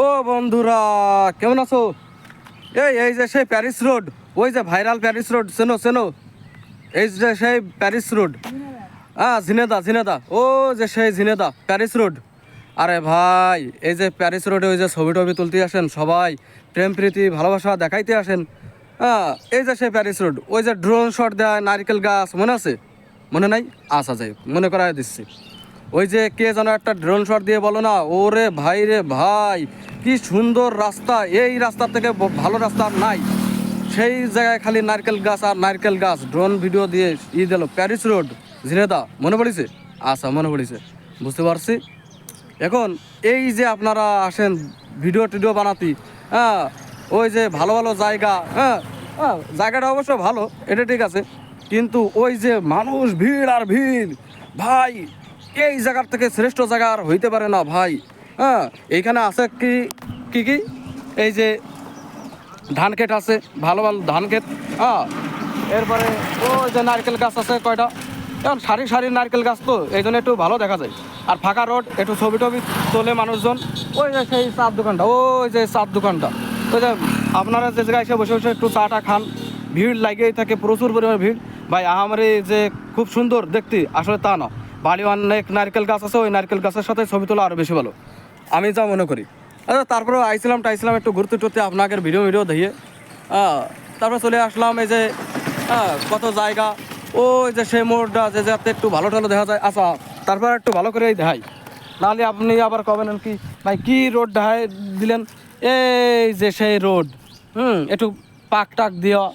ও বন্ধুরা, কেমন আছো? এই যে সেই প্যারিস রোড, ওই যে ভাইরাল প্যারিস রোড, চেনো চেনো? এই যে সেই প্যারিস রোড, ঝিনেদা ঝিনেদা, ও যে সেই ঝিনেদা প্যারিস রোড। আরে ভাই, এই যে প্যারিস রোডে ওই যে ছবি টবি তুলতে আসেন সবাই, প্রেম প্রীতি ভালোবাসা দেখাইতে আসেন। এই যে সেই প্যারিস রোড, ওই যে ড্রোন শট দেয়, নারকেল গাছ, মনে আছে? মনে নাই? আচ্ছা, যাই হোক, মনে করাই দিচ্ছি। ওই যে কে যেন একটা ড্রোন শট দিয়ে বলো না, ওরে ভাই রে ভাই, কি সুন্দর রাস্তা! এই রাস্তার থেকে ভালো রাস্তা আর নাই। সেই জায়গায় খালি নারকেল গাছ আর নারকেল গাছ, ড্রোন ভিডিও দিয়ে দিল প্যারিস রোড ঝিনেদা। মনে পড়েছে? আচ্ছা, মনে পড়েছে, বুঝতে পারছি। এখন এই যে আপনারা আসেন ভিডিও টিডিও বানাতে, হ্যাঁ, ওই যে ভালো ভালো জায়গা, হ্যাঁ হ্যাঁ, জায়গাটা অবশ্য ভালো, এটা ঠিক আছে, কিন্তু ওই যে মানুষ ভিড় আর ভিড়, ভাই, এই জায়গার থেকে শ্রেষ্ঠ জায়গা আর হইতে পারে না ভাই। হ্যাঁ, এইখানে আছে কি কি কি এই যে ধান ক্ষেত আছে, ভালো ভালো ধান ক্ষেত, হ্যাঁ, এরপরে ওই যে নারকেল গাছ আছে কয়টা, এখন সারি সারি নারকেল গাছ, তো এই জন্য একটু ভালো দেখা যায়। আর ফাঁকা রোড, একটু ছবি টবি তোলে মানুষজন। ওই যে সেই চার দোকানটা, ওই যে চার দোকানটা, ওই যে আপনারা যে জায়গায় এসে বসে বসে একটু চাটা খান, ভিড় লাগেই থাকে, প্রচুর পরিমাণে ভিড় ভাই। আহামরি যে খুব সুন্দর দেখতে, আসলে তা না। বাড়ি অনেক নারকেল গাছ আছে, ওই নারকেল গাছের সাথে ছবি তোলা আরও বেশি ভালো, আমি যা মনে করি। আচ্ছা, তারপরে আইছিলাম একটু ঘুরতে টুরতে আপনাদের ভিডিও দিয়ে, তারপরে চলে আসলাম এই যে কত জায়গা, ওই যে সেই মোড়টা যে যাতে একটু ভালো টালো দেখা যায়। আচ্ছা, তারপর একটু ভালো করে দেখাই, নাহলে আপনি আবার কবেন কি ভাই কি রোড দেখাই দিলেন। এই যে সেই রোড, একটু পাক টাক দেওয়া,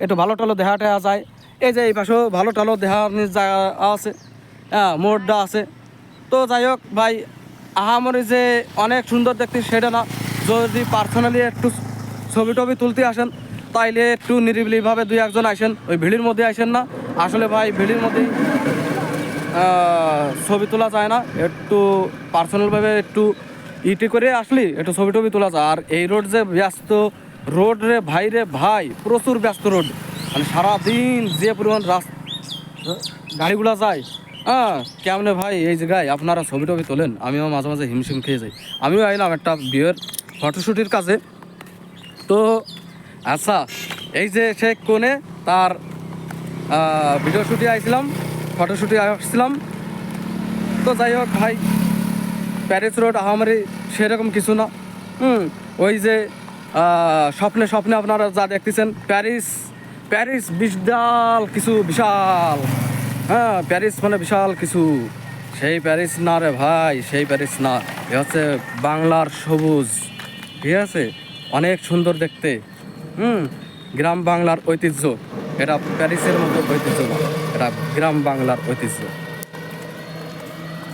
একটু ভালো টালো দেখা টেহা যায়। এই যে এই পাশেও ভালো টালো দেখা জায়গা আছে, মোড়টা আছে। তো যাই হোক ভাই, আহামরি যে অনেক সুন্দর দেখতে সেটা না। যদি পার্সোনালি একটু ছবি টবি তুলতে আসেন, তাইলে একটু নিরিবিলিভাবে দুই একজন আসেন, ওই ভিড়ের মধ্যে আসেন না। আসলে ভাই ভিড়ের মধ্যেই ছবি তোলা যায় না, একটু পার্সোনালভাবে একটু ইটি করে আসলি একটু ছবি টবি তোলা যায়। আর এই রোড যে ব্যস্ত রোড রে ভাই, প্রচুর ব্যস্ত রোড, মানে সারাদিন যে পরিমাণ গাড়িগুলা যায়। কেমনে ভাই এই জায়গায় আপনারা ছবি টবি তোলেন, আমিও মাঝে মাঝে হিমশিম খেয়ে যাই। আমিও আইলাম একটা বিয়ের ফটোশ্যুটের কাজে। তো আচ্ছা, এই যে সে কোণে তার ভিডিও শ্যুটে আইছিলাম, ফটোশ্যুটে আসছিলাম। তো যাই হোক ভাই, প্যারিস রোড আহামরি সেরকম কিছু না। ওই যে স্বপ্নে স্বপ্নে আপনারা যা দেখতেছেন, প্যারিস বিশাল, হ্যাঁ, প্যারিস মানে বিশাল কিছু। সেই প্যারিস না রে ভাই, সেই প্যারিস না, এ হচ্ছে বাংলার সবুজ, ঠিক আছে, অনেক সুন্দর দেখতে। গ্রাম বাংলার ঐতিহ্য, এটা প্যারিসের মতো ঐতিহ্য না, এটা গ্রাম বাংলার ঐতিহ্য।